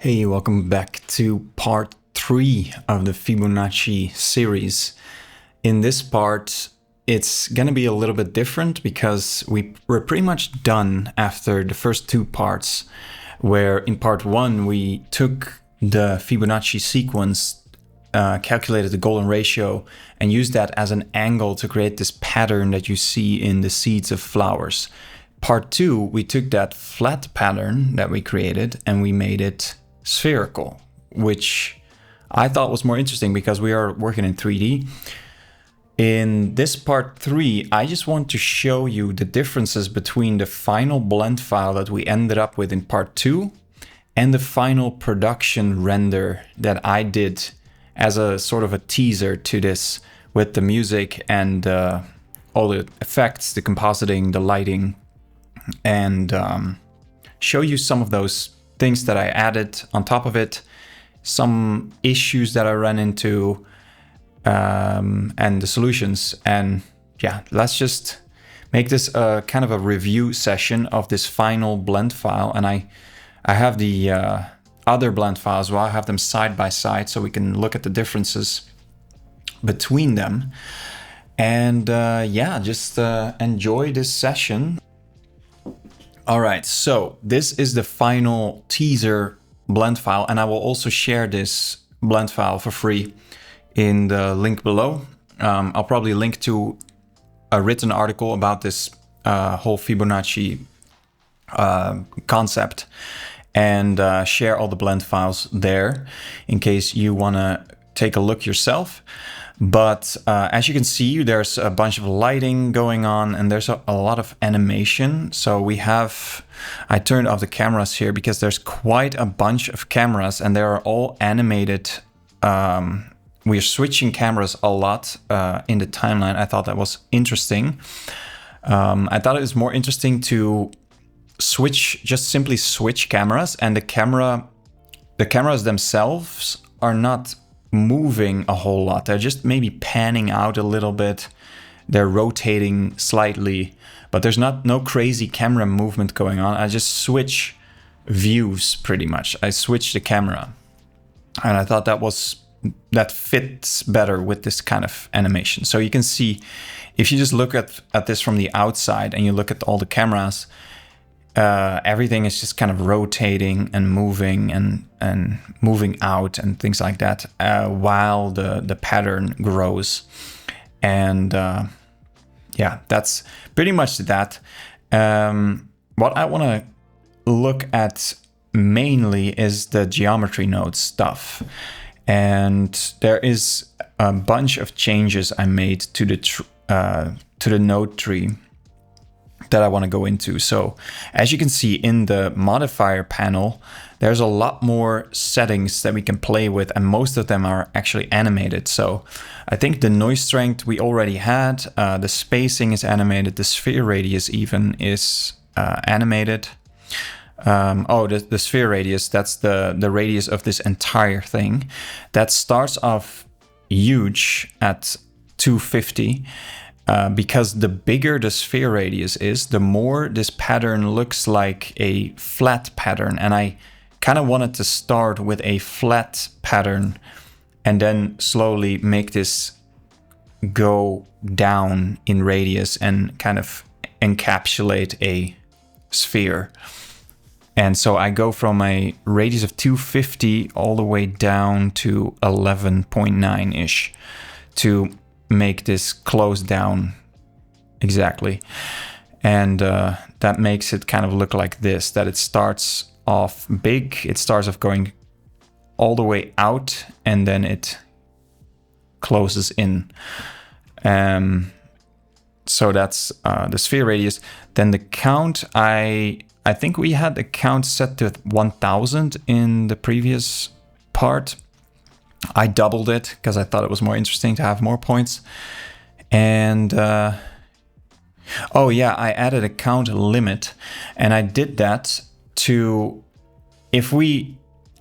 Hey, welcome back to part 3 of the Fibonacci series. In this part, it's going to be a little bit different because we're pretty much done after the first two parts, where in part 1 we took the Fibonacci sequence, calculated the golden ratio, and used that as an angle to create this pattern that you see in the seeds of flowers. Part 2, we took that flat pattern that we created and we made it spherical, which I thought was more interesting because we are working in 3D. In this part 3, I just want to show you the differences between the final blend file that we ended up with in part 2 and the final production render that I did as a sort of a teaser to this, with the music and all the effects, the compositing, the lighting, and show you some of those things that I added on top of it, some issues that I ran into, and the solutions. And yeah, let's just make this a kind of a review session of this final blend file. And I have the other blend files, well, I have them side by side so we can look at the differences between them. And yeah, just enjoy this session. All right, so this is the final teaser blend file, and I will also share this blend file for free in the link below. I'll probably link to a written article about this whole Fibonacci concept, and share all the blend files there in case you want to take a look yourself. But as you can see, there's a bunch of lighting going on and there's a lot of animation. So I turned off the cameras here because there's quite a bunch of cameras and they are all animated. We're switching cameras a lot in the timeline. I thought that was interesting. I thought it was more interesting to just simply switch cameras, and the cameras themselves are not moving a whole lot. They're just maybe panning out a little bit. They're rotating slightly, but there's no crazy camera movement going on. I just switch views pretty much. I switch the camera, and I thought that fits better with this kind of animation. So you can see, if you just look at this from the outside and you look at all the cameras, everything is just kind of rotating and moving and moving out and things like that, while the pattern grows. And yeah, that's pretty much that. What I want to look at mainly is the geometry node stuff. And there is a bunch of changes I made to the node tree that I want to go into. So as you can see in the modifier panel, there's a lot more settings that we can play with, and most of them are actually animated. So I think the noise strength we already had, the spacing is animated, the sphere radius even is animated. The sphere radius, that's the radius of this entire thing. That starts off huge at 250. Because the bigger the sphere radius is, the more this pattern looks like a flat pattern. And I kind of wanted to start with a flat pattern and then slowly make this go down in radius and kind of encapsulate a sphere. And so I go from a radius of 250 all the way down to 11.9-ish to make this close down exactly. And that makes it kind of look like this, that it starts off big, it starts off going all the way out, and then it closes in. So that's the sphere radius. Then the count, I think we had the count set to 1000 in the previous part. I doubled it because I thought it was more interesting to have more points. And oh yeah, I added a count limit, and I did that to,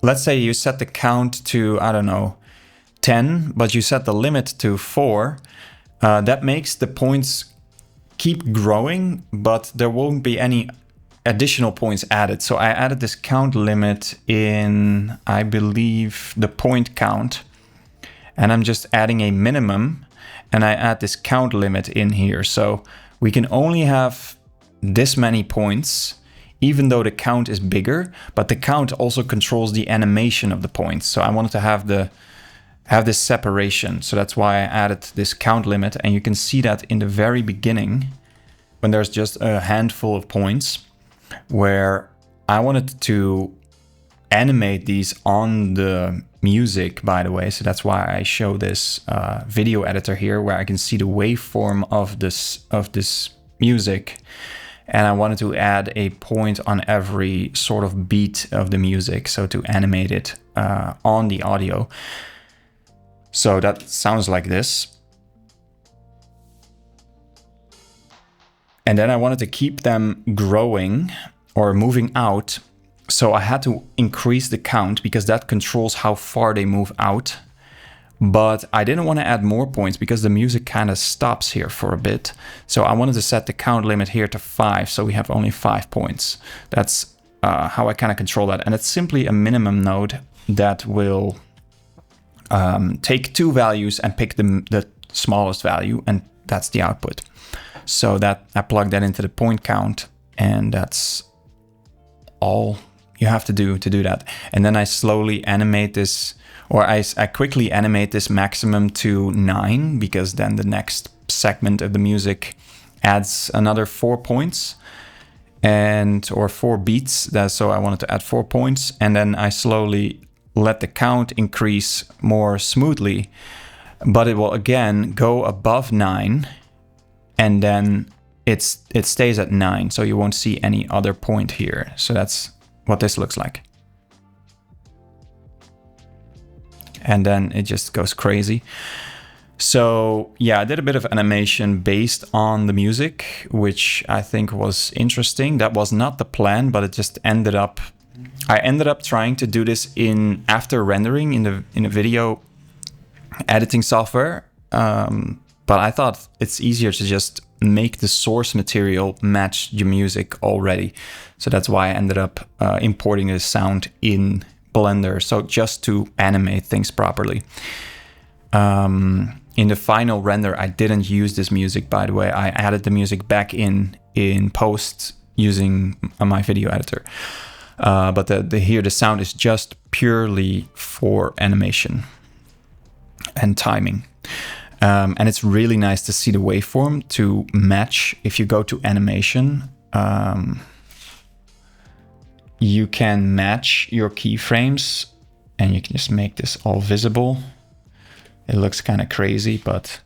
let's say you set the count to, I don't know, 10, but you set the limit to 4, that makes the points keep growing, but there won't be any additional points added. So I added this count limit in, I believe, the point count. And I'm just adding a minimum, and I add this count limit in here. So we can only have this many points, even though the count is bigger, but the count also controls the animation of the points. So I wanted to have this separation. So that's why I added this count limit. And you can see that in the very beginning, when there's just a handful of points, where I wanted to animate these on the music, by the way. So that's why I show this video editor here, where I can see the waveform of this music. And I wanted to add a point on every sort of beat of the music, so to animate it on the audio. So that sounds like this. And then I wanted to keep them growing or moving out. So I had to increase the count because that controls how far they move out. But I didn't want to add more points because the music kind of stops here for a bit. So I wanted to set the count limit here to 5. So we have only 5 points. That's how I kind of control that. And it's simply a minimum node that will take 2 values and pick the smallest value. And that's the output. So that I plug that into the point count, and that's all you have to do that. And then I slowly animate this, or I quickly animate this maximum to 9, because then the next segment of the music adds another 4 points or 4 beats. So I wanted to add 4 points, and then I slowly let the count increase more smoothly, but it will again go above 9. And then it stays at 9, so you won't see any other point here. So that's what this looks like. And then it just goes crazy. So yeah, I did a bit of animation based on the music, which I think was interesting. That was not the plan, but it just ended up... I ended up trying to do this after rendering in a video editing software. But I thought it's easier to just make the source material match your music already. So that's why I ended up importing the sound in Blender. So just to animate things properly. In the final render, I didn't use this music, by the way. I added the music back in post using my video editor. But here the sound is just purely for animation and timing. And it's really nice to see the waveform to match. If you go to animation, you can match your keyframes, and you can just make this all visible. It looks kind of crazy, but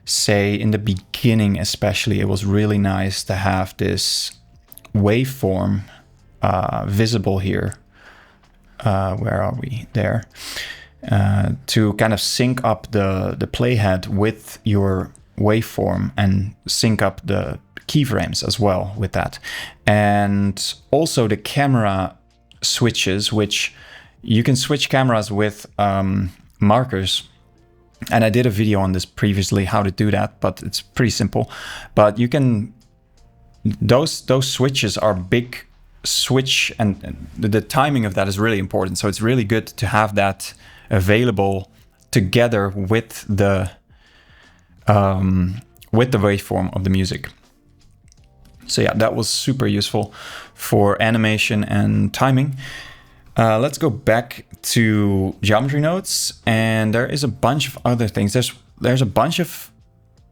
say in the beginning especially, it was really nice to have this waveform visible here. Where are we? There. To kind of sync up the playhead with your waveform and sync up the keyframes as well with that. And also the camera switches, which you can switch cameras with markers. And I did a video on this previously, how to do that, but it's pretty simple. But you can, those switches are big switch, and the timing of that is really important. So it's really good to have that available together with the waveform of the music. So yeah, that was super useful for animation and timing. Let's go back to geometry nodes, and there is a bunch of other things. There's a bunch of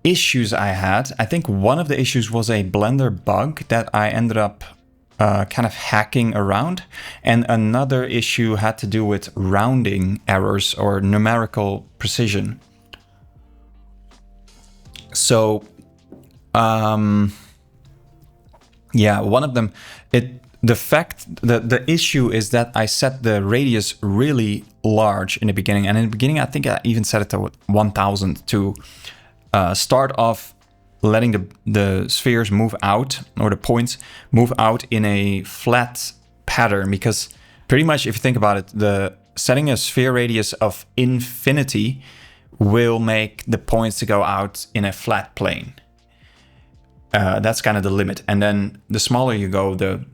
issues I had. I think one of the issues was a Blender bug that I ended up kind of hacking around. And another issue had to do with rounding errors or numerical precision. So, yeah, one of them, the issue is that I set the radius really large in the beginning. And in the beginning, I think I even set it to 1000 to start off letting the spheres move out, or the points move out in a flat pattern. Because pretty much, if you think about it, setting a sphere radius of infinity will make the points to go out in a flat plane. That's kind of the limit. And then the smaller you go, the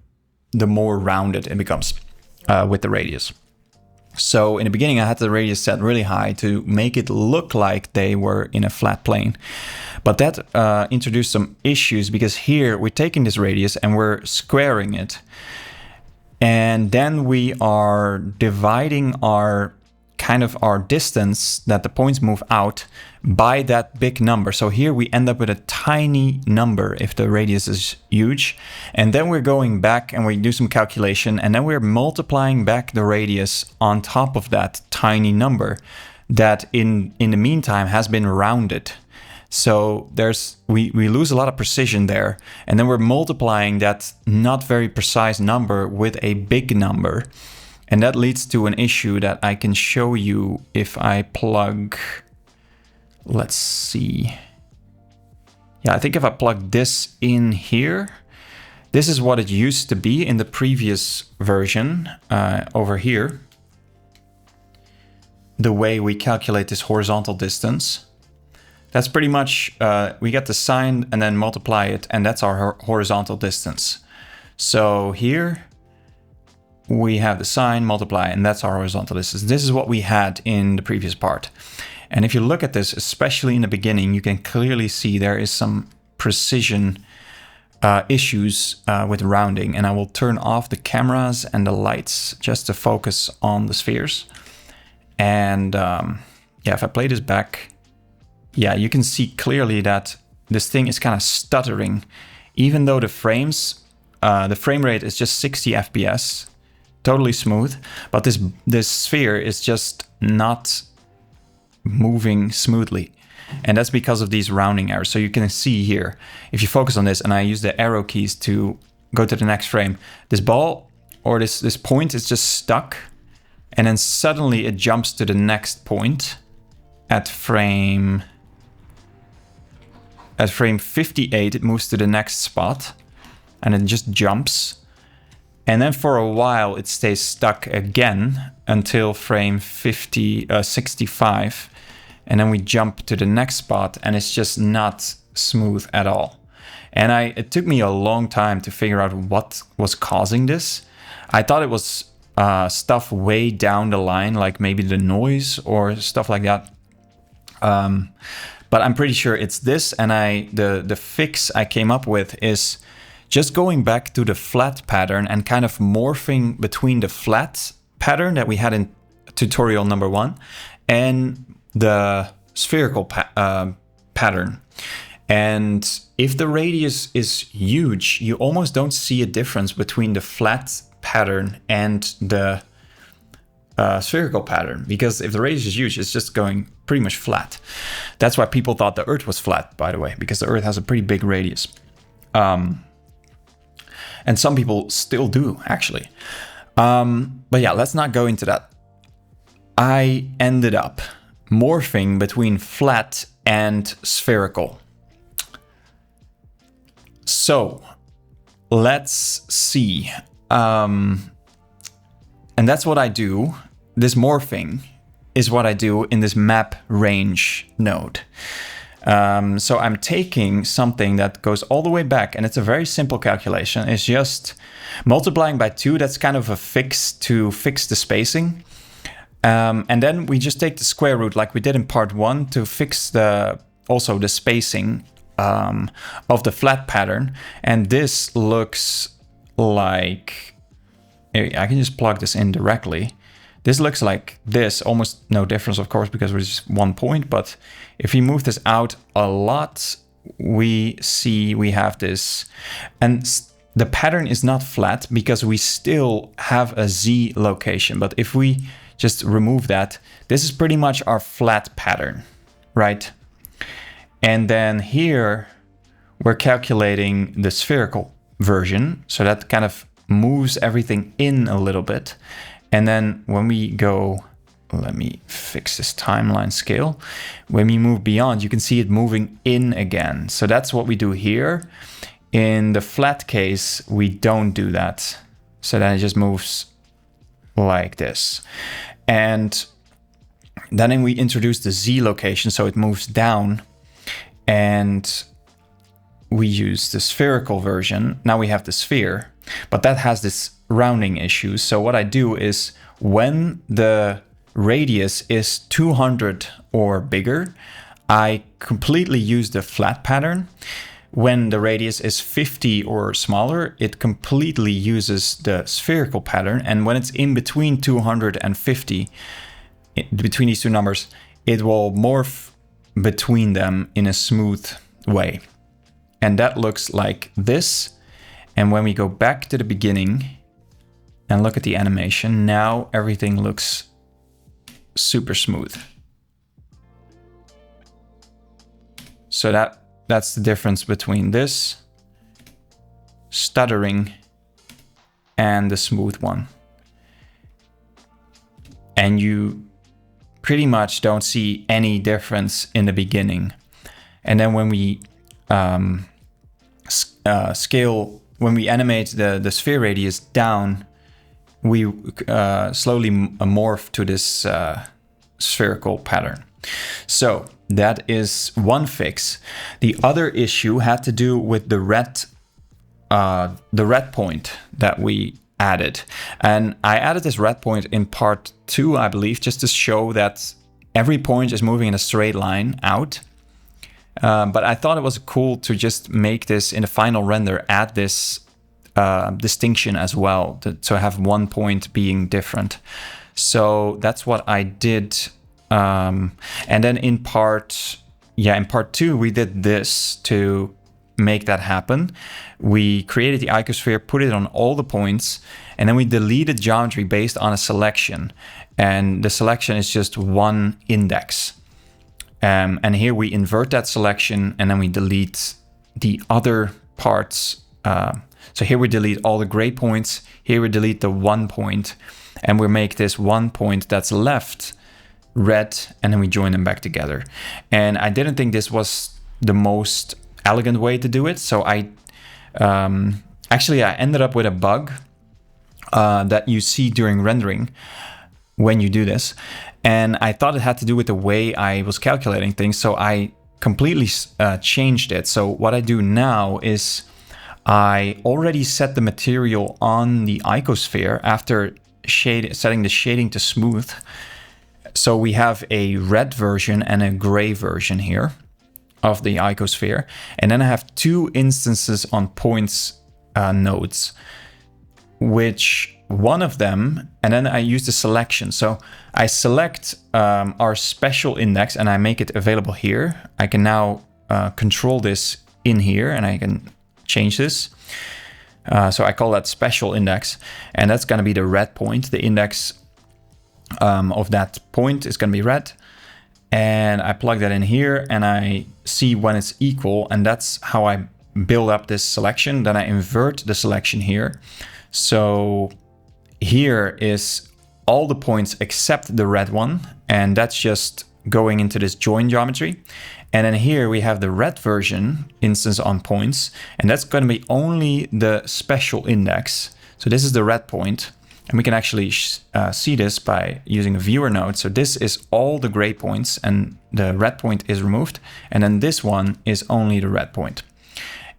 the more rounded it becomes with the radius. So in the beginning, I had the radius set really high to make it look like they were in a flat plane. But that introduced some issues, because here we're taking this radius and we're squaring it. And then we are dividing our distance that the points move out by that big number. So here we end up with a tiny number if the radius is huge. And then we're going back and we do some calculation, and then we're multiplying back the radius on top of that tiny number that in the meantime has been rounded. So we lose a lot of precision there. And then we're multiplying that not very precise number with a big number. And that leads to an issue that I can show you if I plug, let's see. Yeah, I think if I plug this in here, this is what it used to be in the previous version over here. The way we calculate this horizontal distance. That's pretty much, we get the sine and then multiply it, and that's our horizontal distance. So here, we have the sine, multiply, and that's our horizontal distance. This is what we had in the previous part. And if you look at this, especially in the beginning, you can clearly see there is some precision issues with rounding. And I will turn off the cameras and the lights just to focus on the spheres. And yeah, if I play this back, yeah, you can see clearly that this thing is kind of stuttering. Even though the frame rate is just 60 FPS, totally smooth, but this sphere is just not moving smoothly. And that's because of these rounding errors. So you can see here, if you focus on this, and I use the arrow keys to go to the next frame, this ball or this point is just stuck, and then suddenly it jumps to the next point at frame 58. It moves to the next spot, and it just jumps. And then for a while, it stays stuck again until frame 65. And then we jump to the next spot, and it's just not smooth at all. And it took me a long time to figure out what was causing this. I thought it was stuff way down the line, like maybe the noise or stuff like that. But I'm pretty sure it's this. And the fix I came up with is just going back to the flat pattern and kind of morphing between the flat pattern that we had in tutorial number 1 and the spherical pattern. And if the radius is huge, you almost don't see a difference between the flat pattern and the spherical pattern, because if the radius is huge, it's just going pretty much flat. That's why people thought the Earth was flat, by the way, because the Earth has a pretty big radius. And some people still do, actually. But yeah, let's not go into that. I ended up morphing between flat and spherical. So let's see. And that's what I do. This morphing is what I do in this map range node. So I'm taking something that goes all the way back, and it's a very simple calculation. It's just multiplying by 2. That's kind of a fix to fix the spacing. And then we just take the square root like we did in part 1 to fix also the spacing of the flat pattern. And this looks like, I can just plug this in directly. This looks like this, almost no difference, of course, because we're just 1 point. But if we move this out a lot, we see we have this. And the pattern is not flat because we still have a Z location. But if we just remove that, this is pretty much our flat pattern, right? And then here, we're calculating the spherical version. So that kind of moves everything in a little bit. And then when we go, let me fix this timeline scale. When we move beyond, you can see it moving in again. So that's what we do here. In the flat case, we don't do that. So then it just moves like this. And then we introduce the Z location, so it moves down. And we use the spherical version. Now we have the sphere. but that has this rounding issue. So what I do is when the radius is 200 or bigger, I completely use the flat pattern. When the radius is 50 or smaller, it completely uses the spherical pattern. And when it's in between 200 and 50, between these two numbers, it will morph between them in a smooth way. And that looks like this. And when we go back to the beginning and look at the animation, now everything looks super smooth. So that's the difference between this stuttering and the smooth one. And you pretty much don't see any difference in the beginning. And then when we when we animate the sphere radius down, we slowly morph to this spherical pattern. So that is one fix. The other issue had to do with the red point that we added. And I added this red point in part 2, I believe, just to show that every point is moving in a straight line out. But I thought it was cool to just make this in the final render, add this distinction as well, to have one point being different. So that's what I did. And then in part 2, we did this to make that happen. We created the icosphere, put it on all the points, and then we deleted geometry based on a selection. And the selection is just one index. And here we invert that selection, and then we delete the other parts. So here we delete all the gray points. Here we delete the 1 point, and we make this 1 point that's left red, and then we join them back together. And I didn't think this was the most elegant way to do it. So I ended up with a bug that you see during rendering when you do this. And I thought it had to do with the way I was calculating things. So I completely changed it. So what I do now is I already set the material on the icosphere after setting the shading to smooth. So we have a red version and a gray version here of the icosphere. And then I have 2 instances on points nodes, which one of them, and then I use the selection. So I select our special index and I make it available here. I can now control this in here, and I can change this. So I call that special index, and that's going to be the red point. The index of that point is going to be red. And I plug that in here, and I see when it's equal, and that's how I build up this selection. Then I invert the selection here. So here is all the points except the red one, and that's just going into this join geometry. And then here we have the red version instance on points, and that's going to be only the special index. So this is the red point, and we can actually see this by using a viewer node. So this is all the gray points, and the red point is removed. And then this one is only the red point.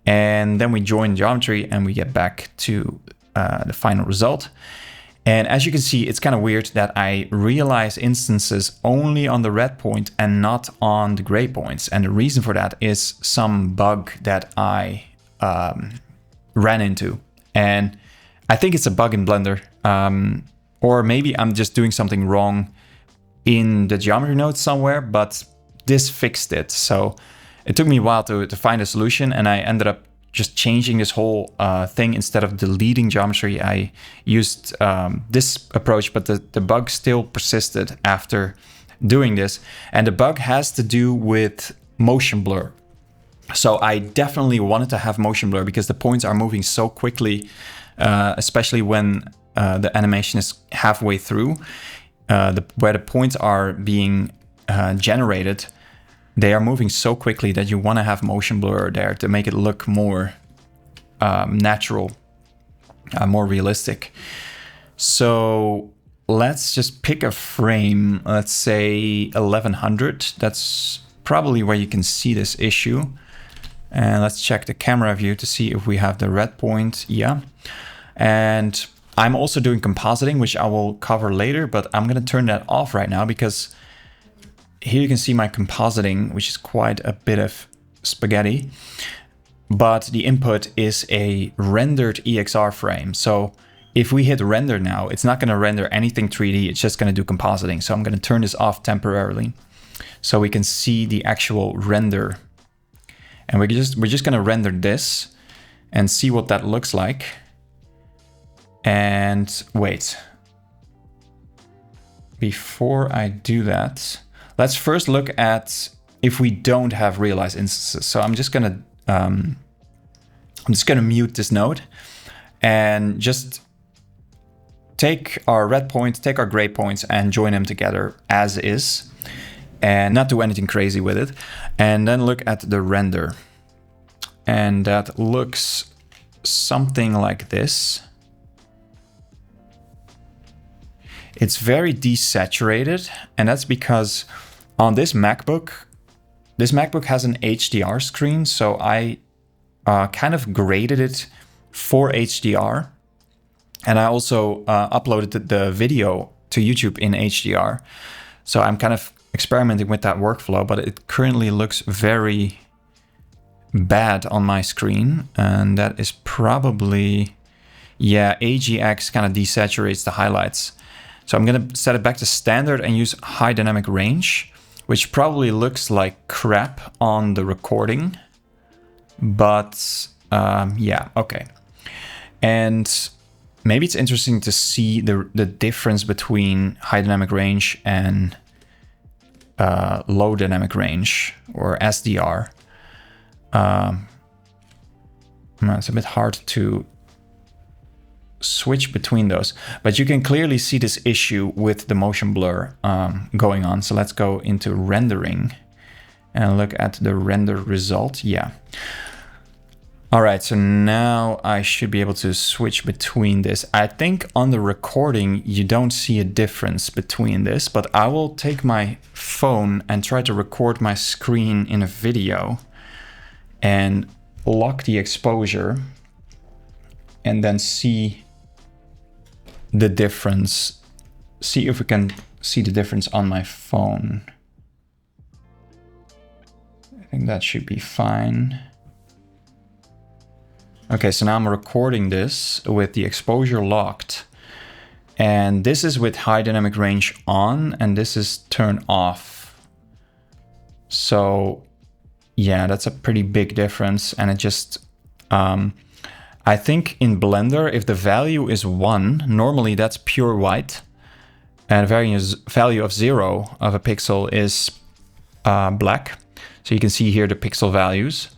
And then we join geometry and we get back to the final result. And as you can see, it's kind of weird that I realize instances only on the red point and not on the gray points. And the reason for that is some bug that I ran into. And I think it's a bug in Blender. Or maybe I'm just doing something wrong in the geometry node somewhere, but this fixed it. So it took me a while to find a solution, and I ended up just changing this whole thing. Instead of deleting geometry, I used this approach, but the bug still persisted after doing this. And the bug has to do with motion blur. So I definitely wanted to have motion blur because the points are moving so quickly, especially when the animation is halfway through, where the points are being generated. They are moving so quickly that you want to have motion blur there to make it look more natural, more realistic. So let's just pick a frame, let's say 1100. That's probably where you can see this issue. And let's check the camera view to see if we have the red point. Yeah. And I'm also doing compositing, which I will cover later, but I'm going to turn that off right now because here you can see my compositing, which is quite a bit of spaghetti. But the input is a rendered EXR frame. So if we hit render now, it's not going to render anything 3D. It's just going to do compositing. So I'm going to turn this off temporarily so we can see the actual render. And we're just going to render this and see what that looks like. And wait, before I do that, let's first look at if we don't have realized instances. So I'm just going to mute this node and just take our red points, take our gray points and join them together as is and not do anything crazy with it. And then look at the render. And that looks something like this. It's very desaturated, and that's because on this MacBook has an HDR screen, so I kind of graded it for HDR. And I also uploaded the video to YouTube in HDR. So I'm kind of experimenting with that workflow, but it currently looks very bad on my screen. And that is probably, yeah, AGX kind of desaturates the highlights. So I'm going to set it back to standard and use high dynamic range, which probably looks like crap on the recording. But yeah, okay. And maybe it's interesting to see the difference between high dynamic range and low dynamic range, or SDR. It's a bit hard to switch between those, but you can clearly see this issue with the motion blur going on. So let's go into rendering and look at the render result. Yeah. All right, so now I should be able to switch between this. I think on the recording, you don't see a difference between this, but I will take my phone and try to record my screen in a video and lock the exposure and then see the difference. See if we can see the difference on my phone. I think that should be fine. Okay, so now I'm recording this with the exposure locked. And this is with high dynamic range on, and this is turned off. So yeah, that's a pretty big difference. And it just, I think in Blender, if the value is 1, normally that's pure white. And value of 0 of a pixel is black. So you can see here the pixel values.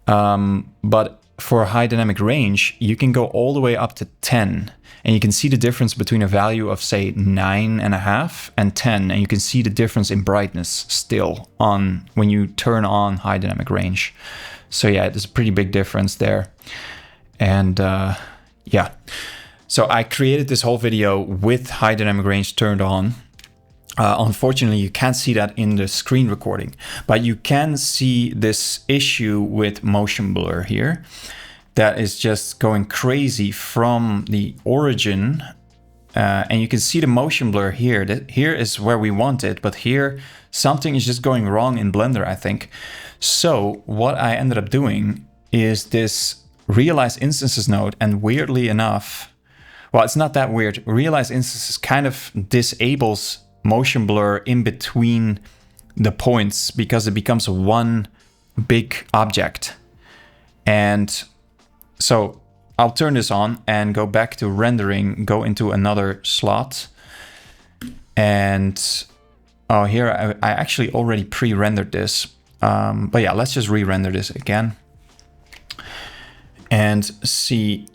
But for high dynamic range, you can go all the way up to 10. And you can see the difference between a value of, say, 9.5 and 10. And you can see the difference in brightness still on when you turn on high dynamic range. So yeah, there's a pretty big difference there. And yeah, so I created this whole video with high dynamic range turned on. Unfortunately, you can't see that in the screen recording, but you can see this issue with motion blur here that is just going crazy from the origin. And you can see the motion blur here. Here is where we want it, but here something is just going wrong in Blender, I think. So what I ended up doing is this realize instances node, and weirdly enough, well, it's not that weird. Realize instances kind of disables motion blur in between the points because it becomes one big object. And so I'll turn this on and go back to rendering, go into another slot. And oh, here I actually already pre-rendered this. But yeah, let's just re-render this again and see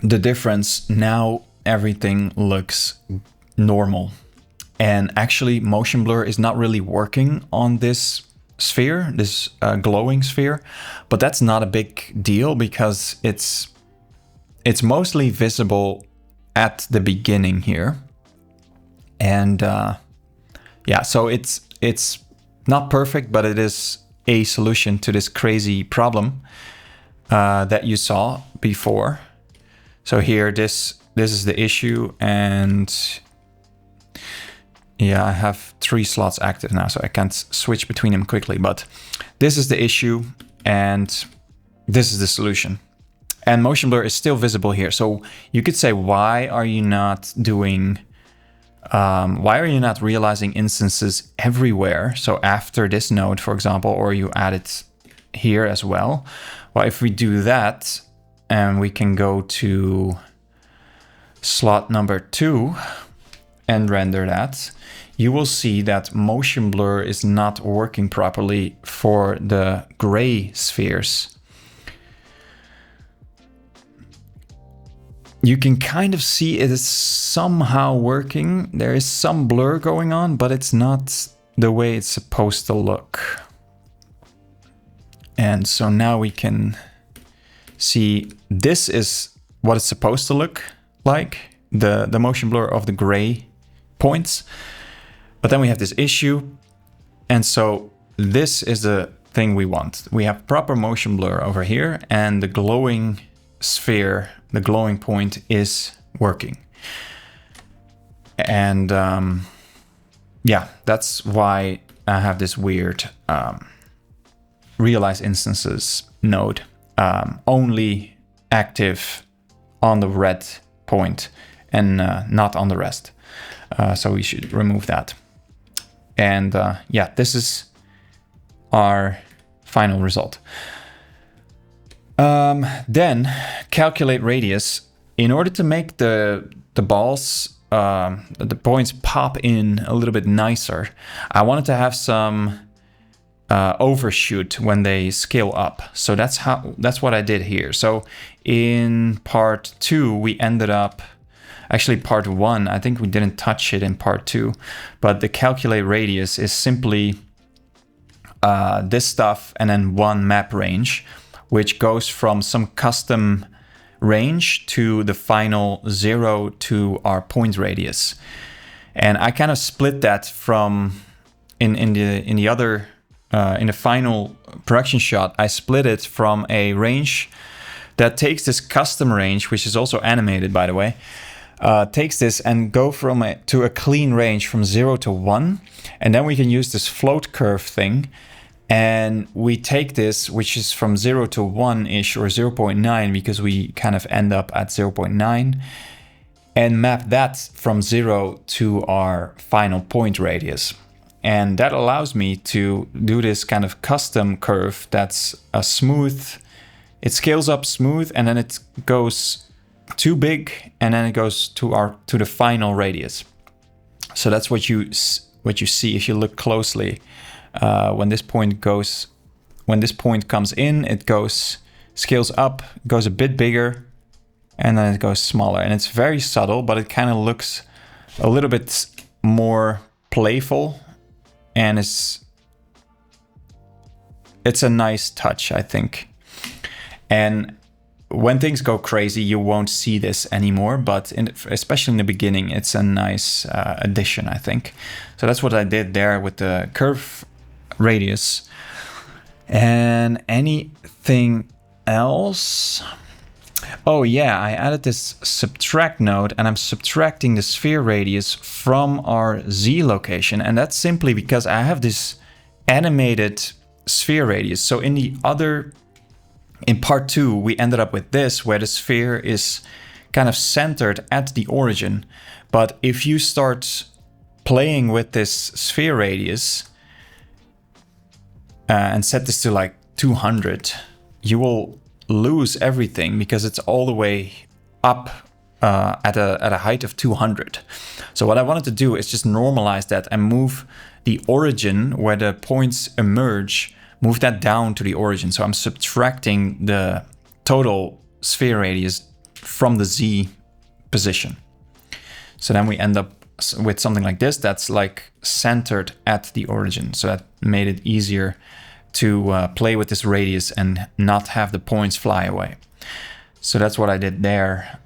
the difference. Now everything looks normal. And actually motion blur is not really working on this sphere, this glowing sphere, but that's not a big deal because it's mostly visible at the beginning here. And yeah, so it's not perfect, but it is a solution to this crazy problem. that you saw before. So here, this is the issue, and yeah, I have 3 slots active now, so I can't switch between them quickly, but this is the issue, and this is the solution. And motion blur is still visible here. So you could say, why are you not doing, why are you not realizing instances everywhere? So after this node, for example, or you add it here as well. Well, if we do that, and we can go to slot number 2 and render that, you will see that motion blur is not working properly for the gray spheres. You can kind of see it is somehow working. There is some blur going on, but it's not the way it's supposed to look. And so now we can see this is what it's supposed to look like, the motion blur of the gray points. But then we have this issue. And so this is the thing we want. We have proper motion blur over here, and the glowing sphere, the glowing point, is working. And yeah, that's why I have this weird realize instances node only active on the red point and not on the rest. So we should remove that. And yeah, this is our final result. Then calculate radius. In order to make the balls, the points pop in a little bit nicer, I wanted to have some overshoot when they scale up. So that's what I did here. So in part 2, we ended up, actually part 1, I think we didn't touch it in part 2, but the calculate radius is simply this stuff and then one map range, which goes from some custom range to the final 0 to our point radius. And I kind of split that from in the final production shot. I split it from a range that takes this custom range, which is also animated, by the way, takes this and go to a clean range from 0 to 1, and then we can use this float curve thing. And we take this, which is from 0 to 1-ish, or 0.9, because we kind of end up at 0.9, and map that from 0 to our final point radius. And that allows me to do this kind of custom curve that's a smooth, it scales up smooth, and then it goes too big, and then it goes to the final radius. So that's what you see if you look closely. When this point comes in, it scales up, goes a bit bigger, and then it goes smaller. And it's very subtle, but it kind of looks a little bit more playful, and it's a nice touch, I think. And when things go crazy, you won't see this anymore, but especially in the beginning, it's a nice addition, I think. So that's what I did there with the curve radius. And anything else? Oh yeah, I added this subtract node, and I'm subtracting the sphere radius from our Z location. And that's simply because I have this animated sphere radius. So in part 2, we ended up with this, where the sphere is kind of centered at the origin. But if you start playing with this sphere radius, and set this to like 200, you will lose everything because it's all the way up at a height of 200. So what I wanted to do is just normalize that and move the origin where the points emerge, move that down to the origin. So I'm subtracting the total sphere radius from the Z position. So then we end up with something like this that's like centered at the origin. So that made it easier to play with this radius and not have the points fly away. So that's what I did there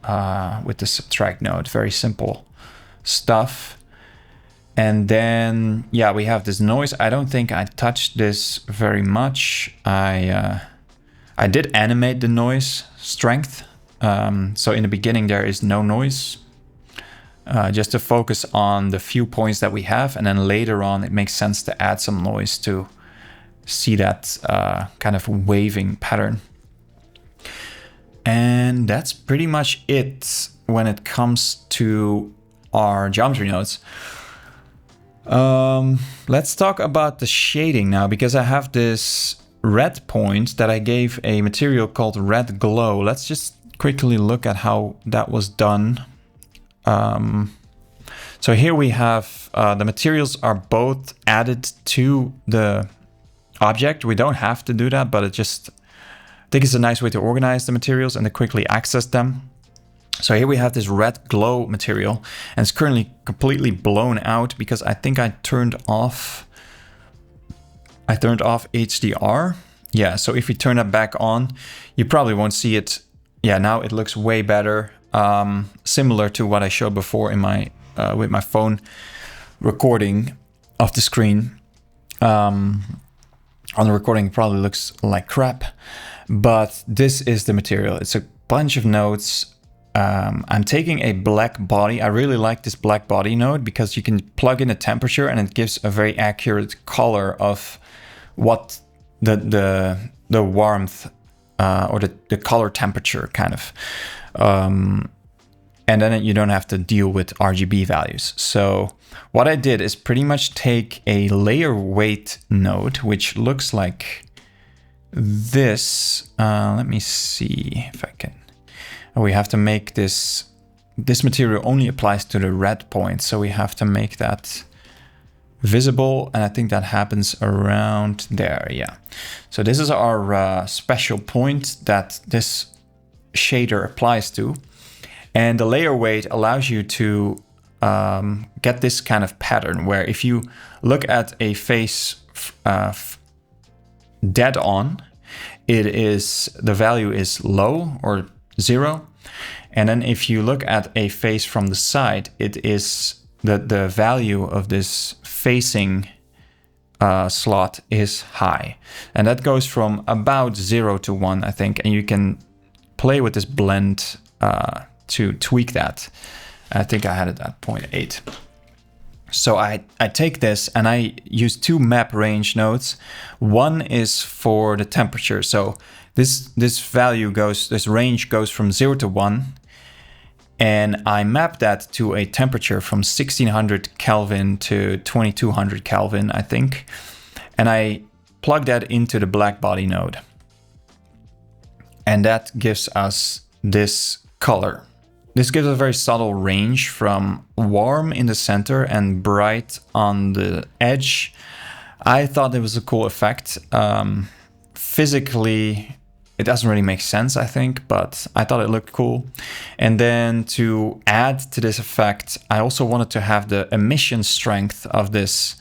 with the subtract node. Very simple stuff. And then, yeah, we have this noise. I don't think I touched this very much. I I did animate the noise strength. So in the beginning there is no noise, just to focus on the few points that we have, and then later on it makes sense to add some noise to see that kind of waving pattern. And that's pretty much it when it comes to our geometry nodes. Let's talk about the shading now, because I have this red point that I gave a material called red glow. Let's just quickly look at how that was done. So here we have the materials are both added to the object. We don't have to do that, but it just, I think it's a nice way to organize the materials and to quickly access them. So here we have this red glow material, and it's currently completely blown out because I think I turned off HDR. Yeah, so if we turn that back on, you probably won't see it. Yeah, now it looks way better. Similar to what I showed before in my with my phone recording of the screen. On the recording it probably looks like crap, but this is the material. It's a bunch of nodes. I'm taking a black body. I really like this black body node because you can plug in a temperature and it gives a very accurate color of what the warmth or the color temperature kind of. And then you don't have to deal with RGB values. So what I did is pretty much take a layer weight node, which looks like this. Let me see if I can. We have to make this material only applies to the red point. So we have to make that visible. And I think that happens around there. Yeah. So this is our special point that this shader applies to. And the layer weight allows you to get this kind of pattern where if you look at a face dead on, the value is low or 0. And then if you look at a face from the side, it is the value of this facing slot is high. And that goes from about 0 to 1, I think. And you can play with this blend to tweak that. I think I had it at 0.8. So I take this and I use 2 map range nodes. One is for the temperature. So this range goes from 0 to 1. And I map that to a temperature from 1600 Kelvin to 2200 Kelvin, I think. And I plug that into the black body node. And that gives us this color. This gives a very subtle range from warm in the center and bright on the edge. I thought it was a cool effect. Physically, it doesn't really make sense, I think, but I thought it looked cool. And then to add to this effect, I also wanted to have the emission strength of this.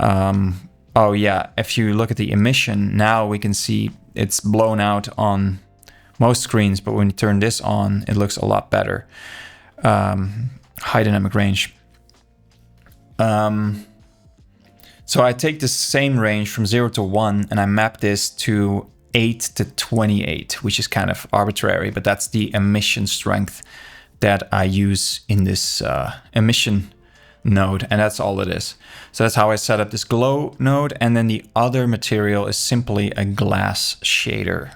Oh yeah, if you look at the emission, now we can see it's blown out on most screens, but when you turn this on, it looks a lot better. High dynamic range. So I take the same range from 0 to 1 and I map this to 8 to 28, which is kind of arbitrary, but that's the emission strength that I use in this emission node, and that's all it is. So that's how I set up this glow node, and then the other material is simply a glass shader,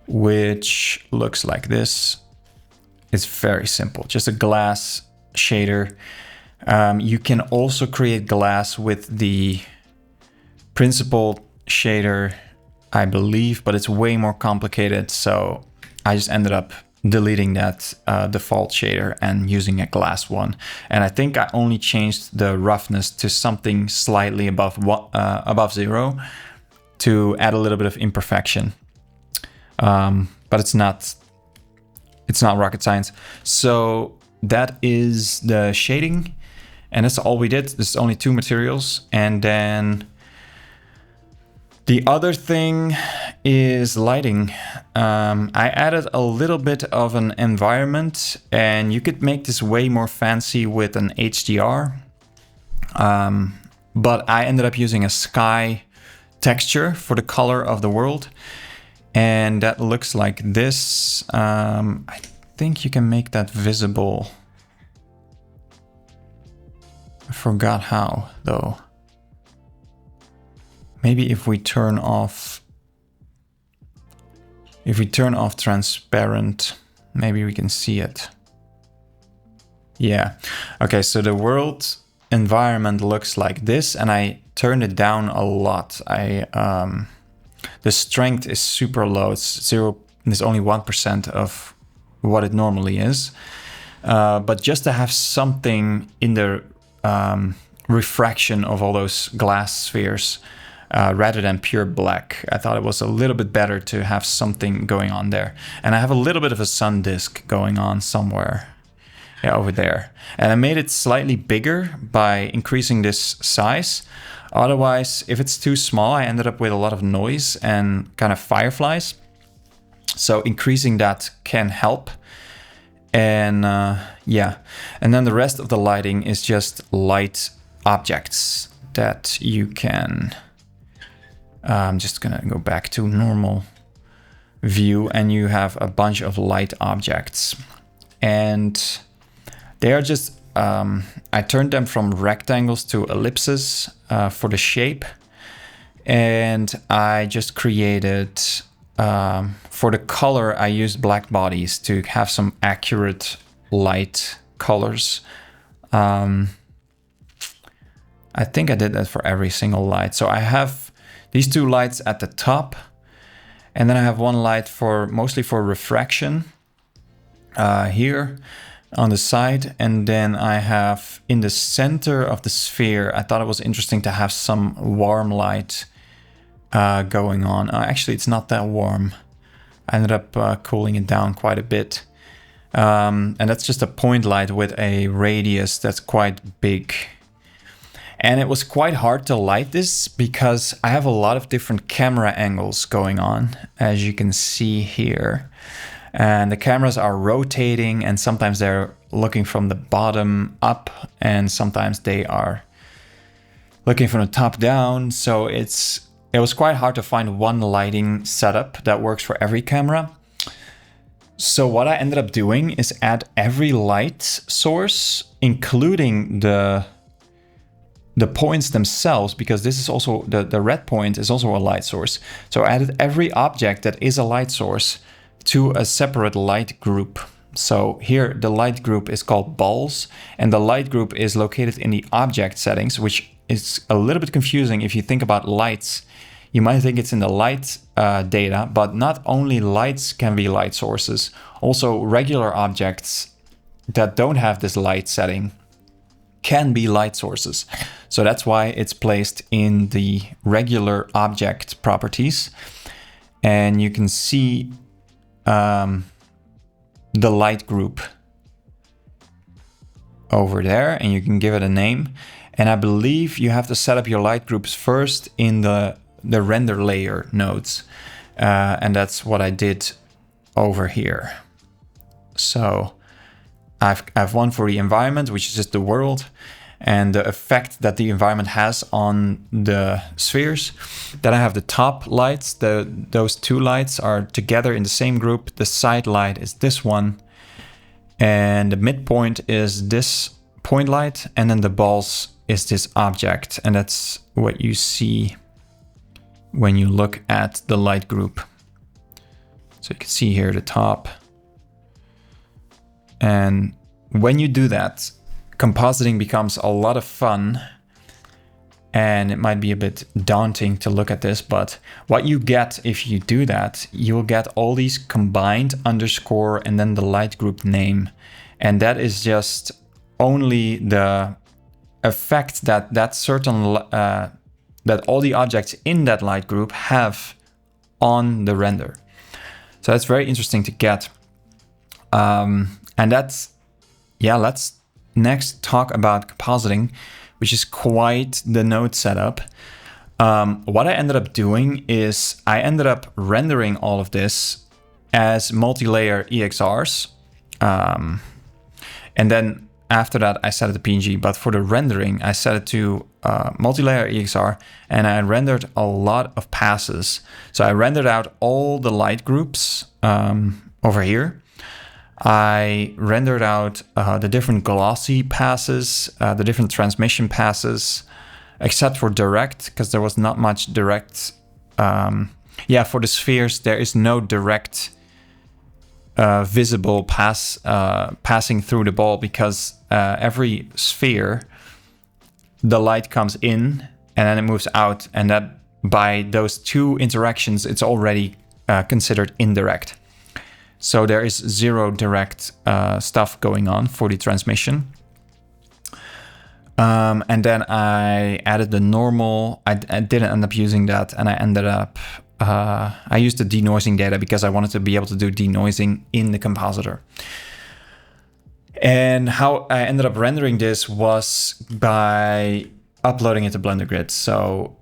which looks like this. It's very simple, just a glass shader. You can also create glass with the principled shader, I believe, but it's way more complicated. So I just ended up deleting that default shader and using a glass one. And I think I only changed the roughness to something slightly above 0 to add a little bit of imperfection. But it's not rocket science. So that is the shading, and that's all we did. There's only 2 materials. And then the other thing is lighting. I added a little bit of an environment, and you could make this way more fancy with an HDR. But I ended up using a sky texture for the color of the world. And that looks like this. I think you can make that visible. I forgot how, though. Maybe if we turn off transparent, maybe we can see it. Yeah. Okay, so the world environment looks like this, and I turned it down a lot. The strength is super low. It's only 1% of what it normally is. But just to have something in the refraction of all those glass spheres, rather than pure black, I thought it was a little bit better to have something going on there. And I have a little bit of a sun disk going on somewhere. Yeah, over there. And I made it slightly bigger by increasing this size. Otherwise, if it's too small, I ended up with a lot of noise and kind of fireflies. So increasing that can help. And yeah, and then the rest of the lighting is just light objects that you can... I'm just gonna go back to normal view, and you have a bunch of light objects. And they are just, I turned them from rectangles to ellipses for the shape. And I just created, for the color, I used black bodies to have some accurate light colors. I think I did that for every single light. So I have these two lights at the top, and then I have one light mostly for refraction here on the side, and then I have in the center of the sphere, I thought it was interesting to have some warm light going on. Actually, it's not that warm. I ended up cooling it down quite a bit. And that's just a point light with a radius that's quite big. And it was quite hard to light this because I have a lot of different camera angles going on, as you can see here. And the cameras are rotating, and sometimes they're looking from the bottom up, and sometimes they are looking from the top down. So it was quite hard to find one lighting setup that works for every camera. So what I ended up doing is add every light source, including the points themselves, because this is also, the red point is also a light source. So I added every object that is a light source to a separate light group. So here the light group is called balls, and the light group is located in the object settings, which is a little bit confusing. If you think about lights, you might think it's in the light data, but not only lights can be light sources, also regular objects that don't have this light setting can be light sources. So that's why it's placed in the regular object properties. And you can see the light group over there, and you can give it a name. And I believe you have to set up your light groups first in the render layer nodes. And that's what I did over here. So I have one for the environment, which is just the world, and the effect that the environment has on the spheres. Then I have the top lights. Those two lights are together in the same group. The side light is this one, and the midpoint is this point light, and then the balls is this object, and that's what you see when you look at the light group. So you can see here the top. And when you do that, compositing becomes a lot of fun, and it might be a bit daunting to look at this, but what you get if you do that, you'll get all these combined underscore and then the light group name. And that is just only the effect that certain that all the objects in that light group have on the render. So that's very interesting to get. And that's, yeah, let's next talk about compositing, which is quite the node setup. What I ended up doing is I ended up rendering all of this as multi-layer EXRs. And then after that, I set it to PNG. But for the rendering, I set it to multi-layer EXR, and I rendered a lot of passes. So I rendered out all the light groups over here. I rendered out the different glossy passes, the different transmission passes, except for direct, because there was not much direct. Yeah, for the spheres, there is no direct visible passing through the ball, because every sphere, the light comes in and then it moves out, and that by those two interactions, it's already considered indirect. So there is zero direct stuff going on for the transmission. And then I added the normal. I didn't end up using that, and I ended up, I used the denoising data because I wanted to be able to do denoising in the compositor. And how I ended up rendering this was by uploading it to Blender Grid. So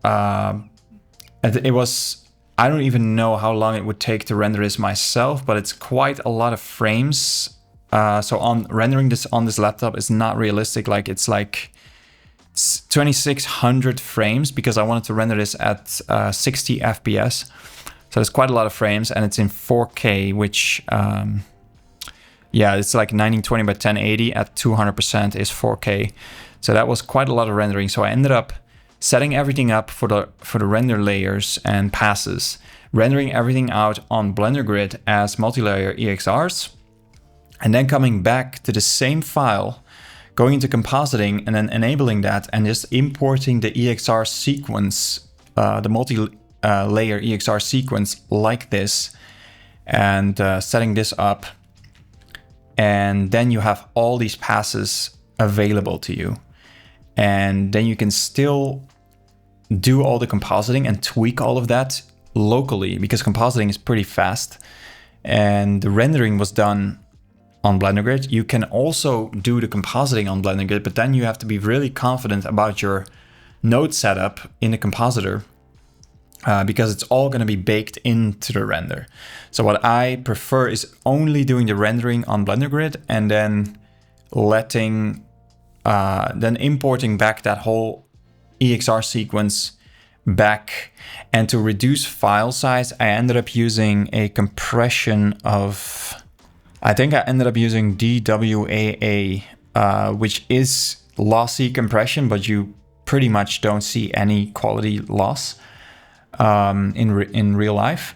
it was, I don't even know how long it would take to render this myself, but it's quite a lot of frames. So on rendering this on this laptop is not realistic. Like it's like 2,600 frames because I wanted to render this at 60 FPS. So it's quite a lot of frames, and it's in 4K, which yeah, it's like 1920 by 1080 at 200% is 4K. So that was quite a lot of rendering. So I ended up setting everything up for the render layers and passes, rendering everything out on Blender Grid as multi-layer EXRs, and then coming back to the same file, going into compositing and then enabling that and just importing the EXR sequence, the multi-layer EXR sequence like this, and setting this up. And then you have all these passes available to you. And then you can still do all the compositing and tweak all of that locally, because compositing is pretty fast. And the rendering was done on Blender Grid. You can also do the compositing on Blender Grid, but then you have to be really confident about your node setup in the compositor, because it's all going to be baked into the render. So what I prefer is only doing the rendering on Blender Grid and then then importing back that whole EXR sequence back. And to reduce file size, I ended up using a compression of, I think I ended up using DWAA, which is lossy compression, but you pretty much don't see any quality loss in real life.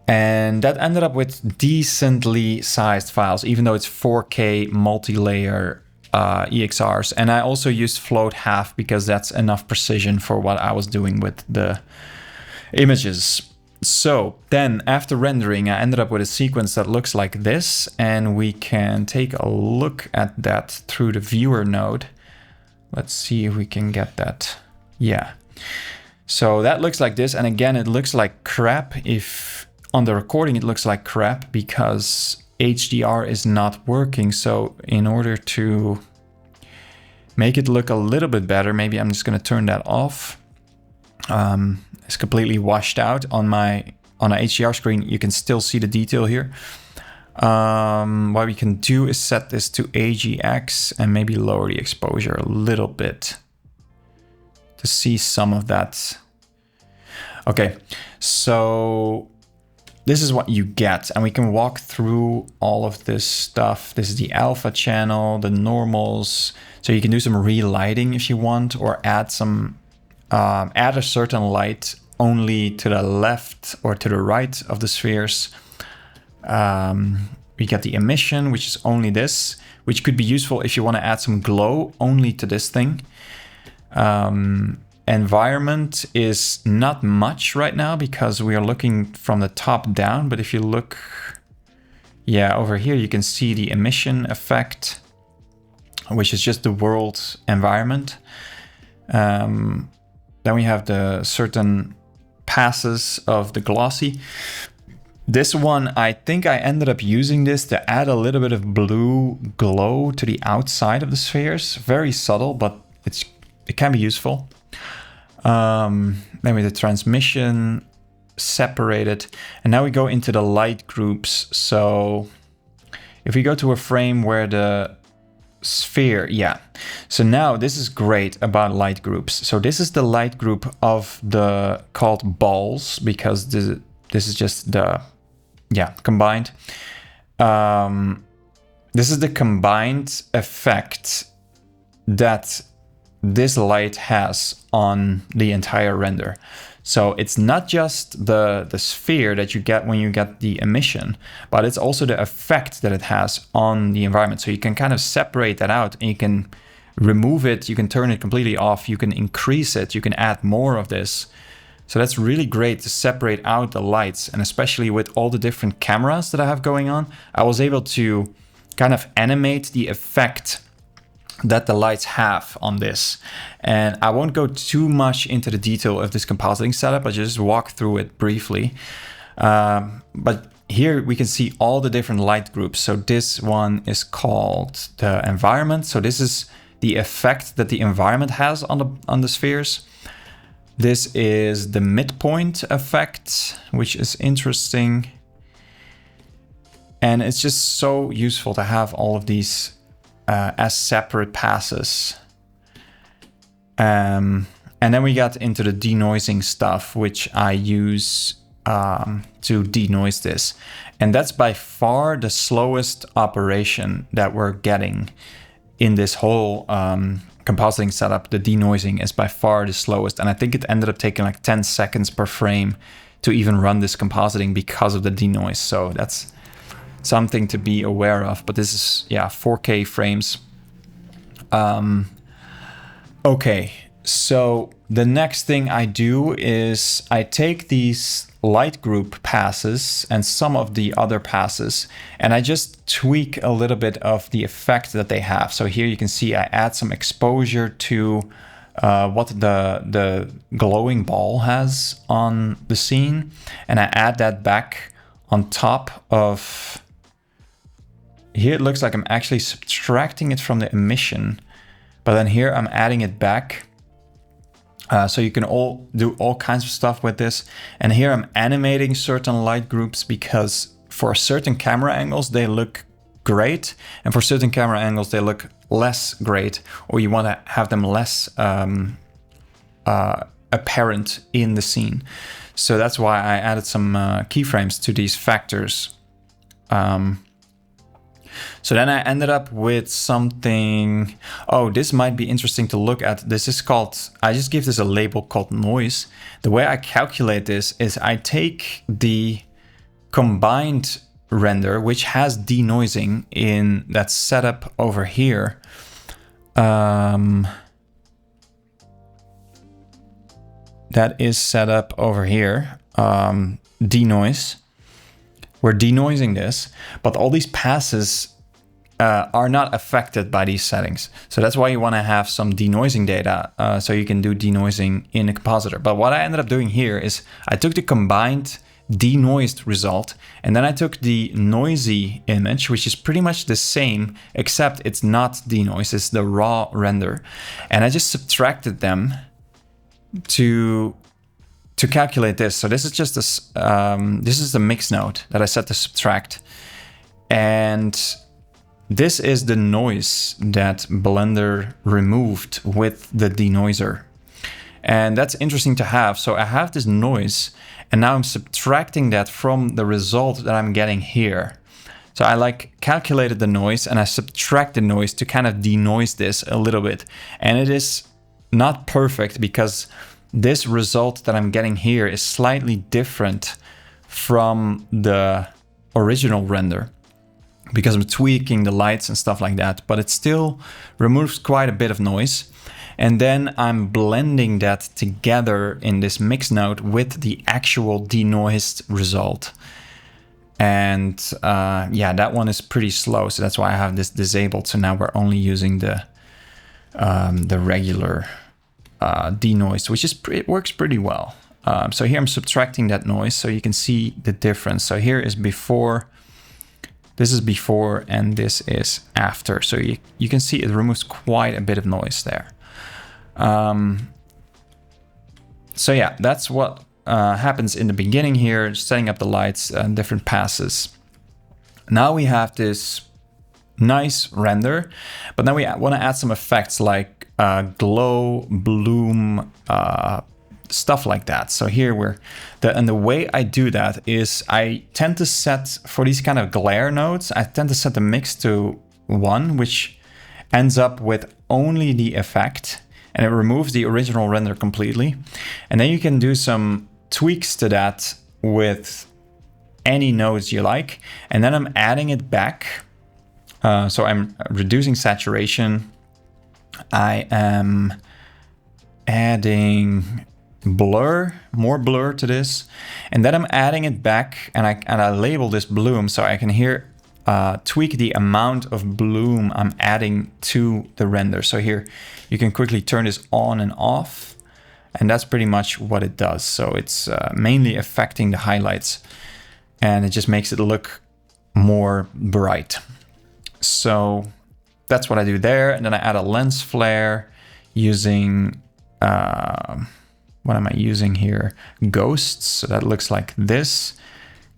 And that ended up with decently sized files, even though it's 4K multi-layer EXRs. And I also used float half because that's enough precision for what I was doing with the images. So then after rendering, I ended up with a sequence that looks like this, and we can take a look at that through the viewer node. Let's see if we can get that. Yeah. So that looks like this. And again, it looks like crap. If on the recording, it looks like crap because HDR is not working. So in order to make it look a little bit better, maybe I'm just going to turn that off. It's completely washed out on a HDR screen. You can still see the detail here. What we can do is set this to AGX and maybe lower the exposure a little bit to see some of that. Okay, so this is what you get, and we can walk through all of this stuff. This is the alpha channel, the normals. So you can do some relighting if you want, or add a certain light only to the left or to the right of the spheres. We get the emission, which is only this, which could be useful if you want to add some glow only to this thing. Environment is not much right now because we are looking from the top down. But if you look, yeah, over here, you can see the emission effect, which is just the world environment. Then we have the certain passes of the glossy. This one, I think I ended up using this to add a little bit of blue glow to the outside of the spheres. Very subtle, but it can be useful. Maybe the transmission separated. And now we go into the light groups. So if we go to a frame where the sphere, yeah. So now this is great about light groups. So this is the light group of the called balls, because this is just the, yeah, combined. This is the combined effect that this light has on the entire render. So it's not just the sphere that you get when you get the emission, but it's also the effect that it has on the environment. So you can kind of separate that out, and you can remove it, you can turn it completely off, you can increase it, you can add more of this. So that's really great to separate out the lights, and especially with all the different cameras that I have going on, I was able to kind of animate the effect that the lights have on this. And I won't go too much into the detail of this compositing setup, I just walk through it briefly. But here we can see all the different light groups. So this one is called the environment. So this is the effect that the environment has on the spheres. This is the midpoint effect, which is interesting. And it's just so useful to have all of these as separate passes. And then we got into the denoising stuff, which I use to denoise this. And that's by far the slowest operation that we're getting in this whole compositing setup. The denoising is by far the slowest. And I think it ended up taking like 10 seconds per frame to even run this compositing because of the denoise. So that's something to be aware of. But this is, yeah, 4K frames. Okay, so the next thing I do is I take these light group passes and some of the other passes, and I just tweak a little bit of the effect that they have. So here you can see I add some exposure to what the glowing ball has on the scene, and I add that back on top of. Here it looks like I'm actually subtracting it from the emission, but then here I'm adding it back. So you can do all kinds of stuff with this. And here I'm animating certain light groups because for certain camera angles, they look great. And for certain camera angles, they look less great, or you want to have them less apparent in the scene. So that's why I added some keyframes to these factors. So then I ended up with something. Oh, this might be interesting to look at. This is called, I just give this a label called noise. The way I calculate this is I take the combined render, which has denoising in that setup over here. That is set up over here, denoise. We're denoising this, but all these passes are not affected by these settings. So that's why you want to have some denoising data, so you can do denoising in a compositor. But what I ended up doing here is I took the combined denoised result, and then I took the noisy image, which is pretty much the same, except it's not denoised, it's the raw render. And I just subtracted them to calculate this. So this is just this is the mix node that I set to subtract, and this is the noise that Blender removed with the denoiser. And that's interesting to have. So I have this noise, and now I'm subtracting that from the result that I'm getting here. So I calculated the noise, and I subtract the noise to kind of denoise this a little bit. And it is not perfect because this result that I'm getting here is slightly different from the original render, because I'm tweaking the lights and stuff like that, but it still removes quite a bit of noise. And then I'm blending that together in this mix node with the actual denoised result. And yeah, that one is pretty slow, so that's why I have this disabled. So now we're only using the regular denoise, which is it works pretty well. So here I'm subtracting that noise so you can see the difference. So here is before, this is before, and this is after. So you can see it removes quite a bit of noise there. So yeah, that's what happens in the beginning here, setting up the lights and different passes. Now we have this nice render. But then we want to add some effects like glow, bloom, stuff like that. So here and the way I do that is I tend to set, for these kind of glare nodes, I tend to set the mix to 1, which ends up with only the effect, and it removes the original render completely. And then you can do some tweaks to that with any nodes you like. And then I'm adding it back. So I'm reducing saturation. I am adding more blur to this. And then I'm adding it back, and I label this bloom so I can here tweak the amount of bloom I'm adding to the render. So here you can quickly turn this on and off, and that's pretty much what it does. So it's mainly affecting the highlights, and it just makes it look more bright. So that's what I do there. And then I add a lens flare using, what am I using here? Ghosts. So that looks like this.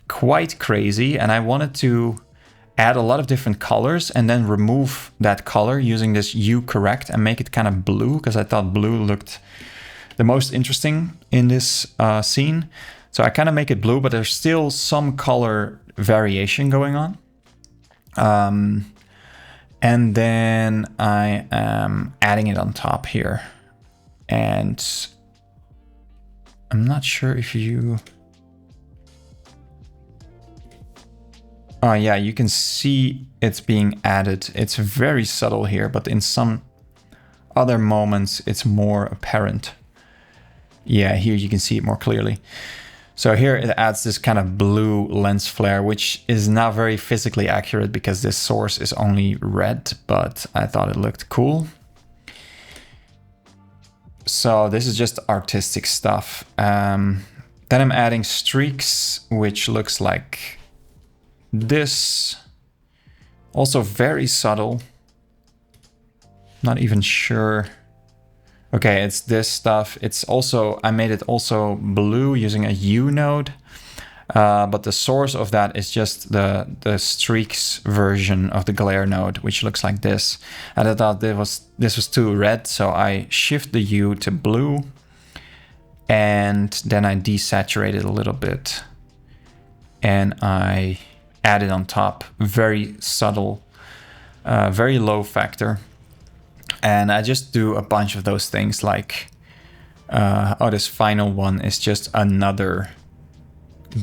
Quite crazy. And I wanted to add a lot of different colors and then remove that color using this hue correct and make it kind of blue, because I thought blue looked the most interesting in this scene. So I kind of make it blue, but there's still some color variation going on. And then I am adding it on top here. And I'm not sure if you... Oh yeah, you can see it's being added. It's very subtle here, but in some other moments it's more apparent. Yeah, here you can see it more clearly. So here it adds this kind of blue lens flare, which is not very physically accurate because this source is only red, but I thought it looked cool. So this is just artistic stuff. Then I'm adding streaks, which looks like this. Also very subtle. Not even sure. Okay, it's this stuff. It's also, I made it also blue using a hue node. But the source of that is just the streaks version of the glare node, which looks like this. And I thought this was too red, so I shift the hue to blue. And then I desaturate it a little bit. And I add it on top. Very subtle, very low factor. And I just do a bunch of those things like, this final one is just another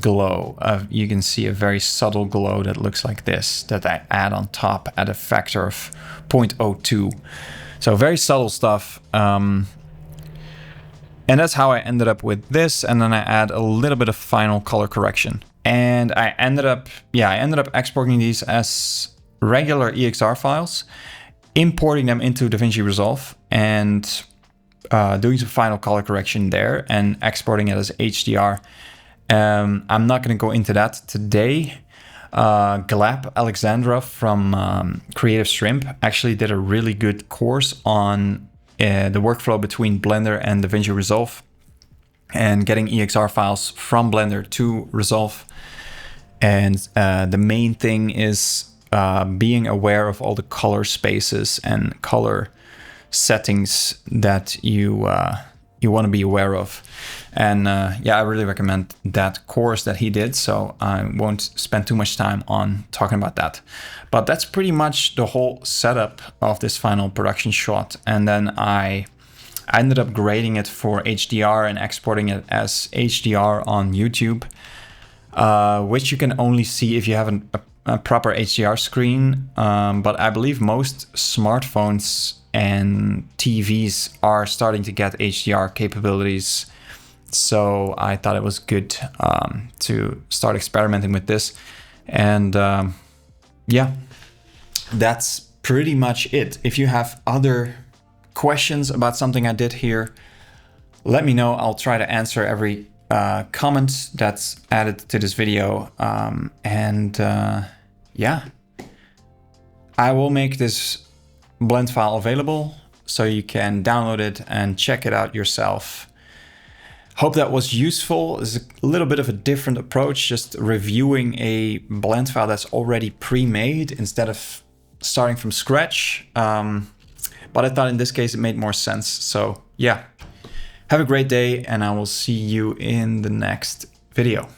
glow. You can see a very subtle glow that looks like this, that I add on top at a factor of 0.02. So very subtle stuff. And that's how I ended up with this. And then I add a little bit of final color correction. And I ended up exporting these as regular EXR files, importing them into DaVinci Resolve and doing some final color correction there and exporting it as HDR. I'm not going to go into that today. Glap Alexandra from Creative Shrimp actually did a really good course on the workflow between Blender and DaVinci Resolve and getting EXR files from Blender to Resolve. And the main thing is being aware of all the color spaces and color settings that you want to be aware of. And yeah, I really recommend that course that he did, so I won't spend too much time on talking about that. But that's pretty much the whole setup of this final production shot. And then I ended up grading it for HDR and exporting it as HDR on YouTube, which you can only see if you have a proper HDR screen. But I believe most smartphones and TVs are starting to get HDR capabilities. So I thought it was good to start experimenting with this. And yeah, that's pretty much it. If you have other questions about something I did here, let me know. I'll try to answer every comment that's added to this video. Yeah, I will make this blend file available so you can download it and check it out yourself. Hope that was useful. It's a little bit of a different approach, just reviewing a blend file that's already pre-made instead of starting from scratch. But I thought in this case it made more sense. So yeah, have a great day and I will see you in the next video.